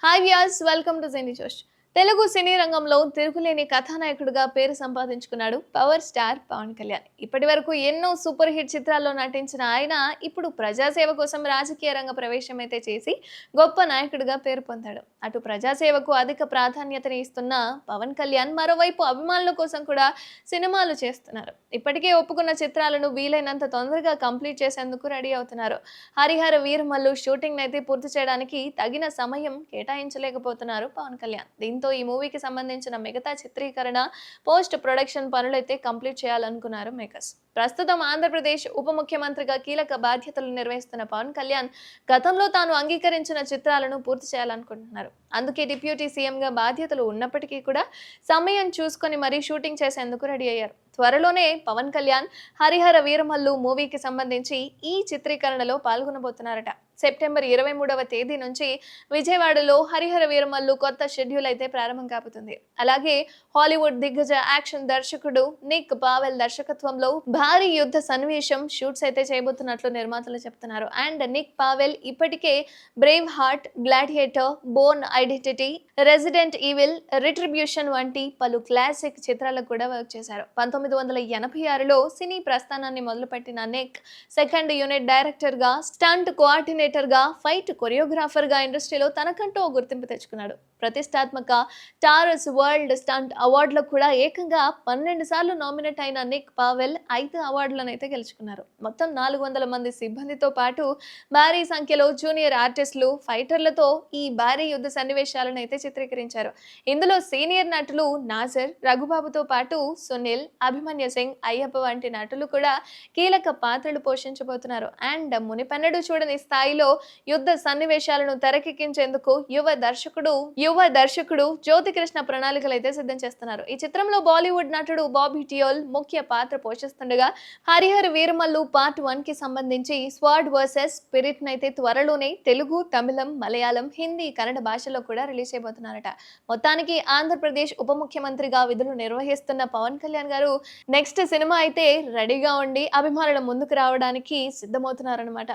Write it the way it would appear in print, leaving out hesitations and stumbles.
Hi Vyas, welcome to జెనీ జోష్. తెలుగు సినీ రంగంలో తిరుగులేని కథానాయకుడిగా పేరు సంపాదించుకున్నాడు పవర్ స్టార్ పవన్ కళ్యాణ్. ఇప్పటి వరకు ఎన్నో సూపర్ హిట్ చిత్రాల్లో నటించిన ఆయన ఇప్పుడు ప్రజాసేవ కోసం రాజకీయ రంగ ప్రవేశం అయితే చేసి గొప్ప నాయకుడిగా పేరు పొందాడు. అటు ప్రజాసేవకు అధిక ప్రాధాన్యతని ఇస్తున్న పవన్ కళ్యాణ్ మరోవైపు అభిమానుల కోసం కూడా సినిమాలు చేస్తున్నారు. ఇప్పటికే ఒప్పుకున్న చిత్రాలను వీలైనంత తొందరగా కంప్లీట్ చేసేందుకు రెడీ అవుతున్నారు. హరిహర వీరమల్లు షూటింగ్ అయితే పూర్తి చేయడానికి తగిన సమయం కేటాయించలేకపోతున్నారు పవన్ కళ్యాణ్. దీంతో ఈ మూవీకి సంబంధించిన మిగతా చిత్రీకరణ, పోస్ట్ ప్రొడక్షన్ పనులైతే కంప్లీట్ చేయాలనుకున్నారు మేకర్స్. ప్రస్తుతం ఆంధ్రప్రదేశ్ ఉప ముఖ్యమంత్రిగా కీలక బాధ్యతలు నిర్వహిస్తున్న పవన్ కళ్యాణ్ గతంలో తాను అంగీకరించిన చిత్రాలను పూర్తి చేయాలనుకుంటున్నారు. అందుకే డిప్యూటీ సీఎంగా బాధ్యతలు ఉన్నప్పటికీ కూడా సమయం చూసుకొని మరీ షూటింగ్ చేసేందుకు రెడీ అయ్యారు. త్వరలోనే పవన్ కళ్యాణ్ హరిహర వీరమల్లు మూవీకి సంబంధించి ఈ చిత్రీకరణలో పాల్గొనబోతున్నారట. సెప్టెంబర్ 23వ తేదీ నుంచి విజయవాడలో హరిహర వీరమల్లు కొత్త షెడ్యూల్ అయితే ప్రారంభం కాబోతుంది. అలాగే హాలీవుడ్ దిగ్గజ యాక్షన్ దర్శకుడు నిక్ పావెల్ దర్శకత్వంలో భారీ యుద్ధ సన్నివేశం షూట్స్ అయితే చేయబోతున్నట్లు నిర్మాతలు చెప్తున్నారు. అండ్ నిక్ పావెల్ ఇప్పటికే Brave heart, gladiator, Born identity, resident evil, retribution వంటి పలు క్లాసిక్ చిత్రాలకు కూడా వర్క్ చేశారు. 1986లో సినీ ప్రస్థానాన్ని మొదలుపెట్టిన నిక్ సెకండ్ యూనిట్ డైరెక్టర్ గా, స్టంట్ కోఆర్డినేటర్ గా, ఫైట్ కొరియోగ్రాఫర్ గా ఇండస్ట్రీలో తనకంటూ ఓ గుర్తింపు తెచ్చుకున్నాడు. ప్రతిష్టాత్మక టారస్ వరల్డ్ స్టంట్ అవార్డులకు కూడా ఏకంగా 12 సార్లు నామినేట్ అయిన నిక్ పావెల్ 5 అవార్డులను అయితే గెలుచుకున్నారు. మొత్తం 400 మంది సిబ్బందితో పాటు భారీ సంఖ్యలో జూనియర్ ఆర్టిస్టులు, ఫైటర్లతో ఈ భారీ యుద్ధ సన్నివేశాలను అయితే చిత్రీకరించారు. ఇందులో సీనియర్ నటులు నాజర్, రఘుబాబుతో పాటు సునీల్, అభిమన్యు సింగ్, అయ్యప్ప వంటి నటులు కూడా కీలక పాత్రలు పోషించబోతున్నారు. అండ్ మునిపెన్నడూ చూడని స్థాయిలో యుద్ధ సన్నివేశాలను తెరకెక్కించేందుకు యువ దర్శకుడు జ్యోతికృష్ణ ప్రణాళికలు అయితే సిద్ధం చేస్తున్నారు. ఈ చిత్రంలో బాలీవుడ్ నటుడు బాబీ డియోల్ ముఖ్య పాత్ర పోషిస్తుండగా హరిహర వీరమల్లు పార్ట్ 1 కి సంబంధించి స్వాడ్ వర్సెస్ స్పిరిట్ అయితే త్వరలోనే తెలుగు, తమిళం, మలయాళం, హిందీ, కన్నడ భాషలో కూడా రిలీజ్ చేయబోతున్నారట. మొత్తానికి ఆంధ్రప్రదేశ్ ఉప ముఖ్యమంత్రిగా విధులు నిర్వహిస్తున్న పవన్ కళ్యాణ్ గారు నెక్స్ట్ సినిమా అయితే రెడీగా ఉండి అభిమానుల ముందుకు రావడానికి సిద్ధమవుతున్నారనమాట.